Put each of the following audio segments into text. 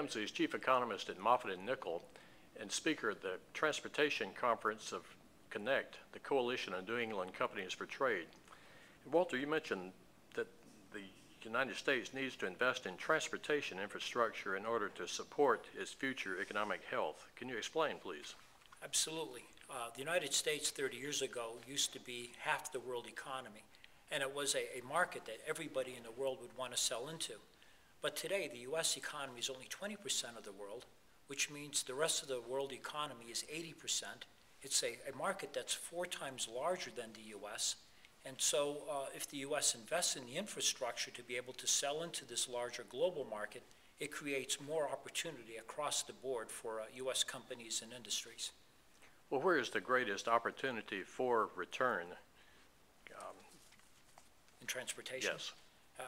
Kemmsies, Chief Economist at Moffatt and Nichol, and speaker at the Transportation Conference of Connect, the Coalition of New England Companies for Trade. Walter, you mentioned that the United States needs to invest in transportation infrastructure in order to support its future economic health. Can you explain, please? Absolutely. The United States 30 years ago used to be half the world economy, and it was a market that everybody in the world would want to sell into. But today, the U.S. economy is only 20% of the world, which means the rest of the world economy is 80%. It's a market that's 4 times larger than the U.S., and so if the U.S. invests in the infrastructure to be able to sell into this larger global market, it creates more opportunity across the board for U.S. companies and industries. Well, where is the greatest opportunity for return? In transportation? Yes.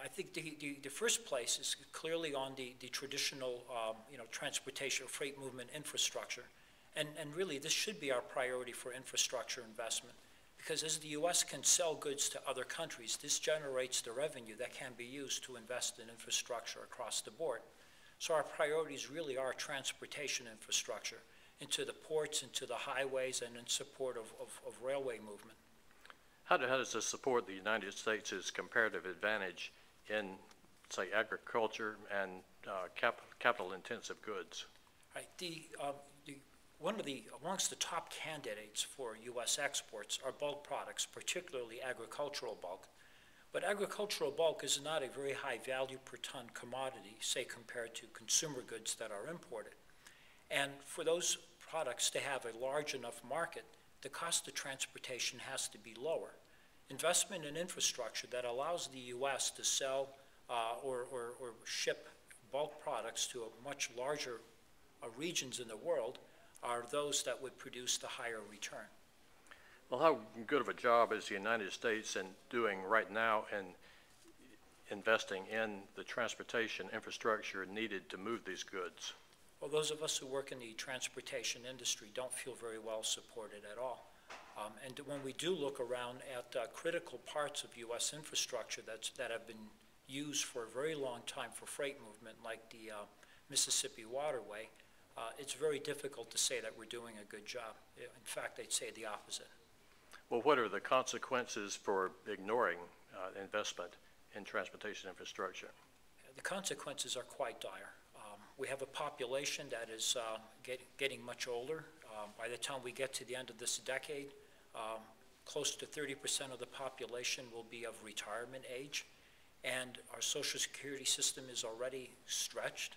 I think the first place is clearly on the traditional transportation or freight movement infrastructure. And really this should be our priority for infrastructure investment, because as the U.S. can sell goods to other countries, this generates the revenue that can be used to invest in infrastructure across the board. So our priorities really are transportation infrastructure into the ports, into the highways, and in support of railway movement. How does this support the United States' comparative advantage in, say, agriculture and capital-intensive goods? Right. Amongst the top candidates for U.S. exports are bulk products, particularly agricultural bulk. But agricultural bulk is not a very high value per ton commodity, say, compared to consumer goods that are imported. And for those products to have a large enough market, the cost of transportation has to be lower. Investment in infrastructure that allows the U.S. to sell or ship bulk products to a much larger regions in the world are those that would produce the higher return. Well, how good of a job is the United States in doing right now in investing in the transportation infrastructure needed to move these goods? Well, those of us who work in the transportation industry don't feel very well supported at all. And when we do look around at critical parts of U.S. infrastructure that have been used for a very long time for freight movement, like the Mississippi waterway, it's very difficult to say that we're doing a good job. In fact, I'd say the opposite. Well, what are the consequences for ignoring investment in transportation infrastructure? The consequences are quite dire. We have a population that is getting much older. By the time we get to the end of this decade, close to 30% of the population will be of retirement age, and our Social Security system is already stretched.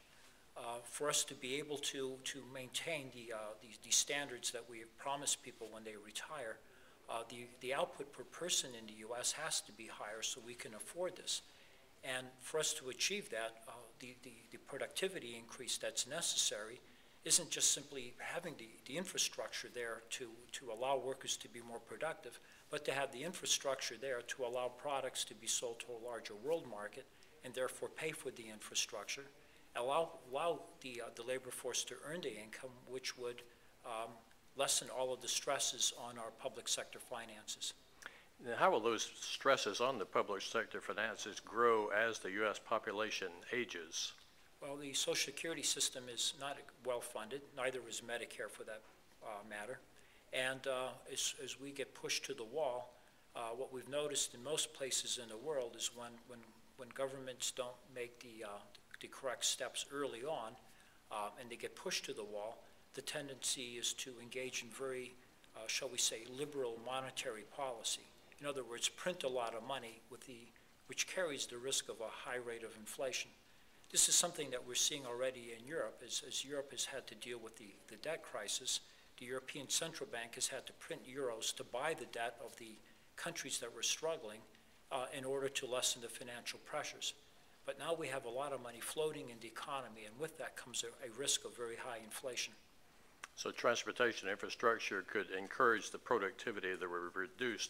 For us to be able to maintain the standards that we have promised people when they retire, the output per person in the U.S. has to be higher so we can afford this. And for us to achieve that, the productivity increase that's necessary isn't just simply having the infrastructure there to allow workers to be more productive, but to have the infrastructure there to allow products to be sold to a larger world market and therefore pay for the infrastructure, allow the labor force to earn the income, which would lessen all of the stresses on our public sector finances. Now, how will those stresses on the public sector finances grow as the U.S. population ages? Well, the Social Security system is not well funded, neither is Medicare for that matter. And as we get pushed to the wall, what we've noticed in most places in the world is when governments don't make the correct steps early on and they get pushed to the wall, the tendency is to engage in very, shall we say, liberal monetary policy. In other words, print a lot of money which carries the risk of a high rate of inflation. This is something that we're seeing already in Europe. As Europe has had to deal with the debt crisis, the European Central Bank has had to print euros to buy the debt of the countries that were struggling in order to lessen the financial pressures. But now we have a lot of money floating in the economy, and with that comes a risk of very high inflation. So transportation infrastructure could encourage the productivity that would reduce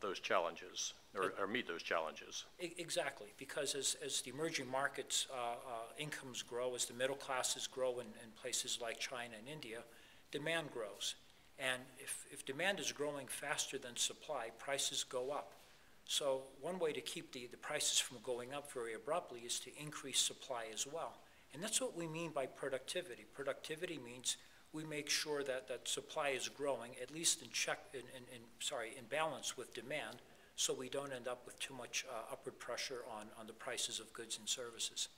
those challenges, or meet those challenges. Exactly, because as the emerging markets incomes grow, as the middle classes grow in places like China and India, demand grows. And if demand is growing faster than supply, prices go up. So one way to keep the prices from going up very abruptly is to increase supply as well. And that's what we mean by productivity. Productivity means we make sure that supply is growing, at least in balance with demand, so we don't end up with too much upward pressure on the prices of goods and services.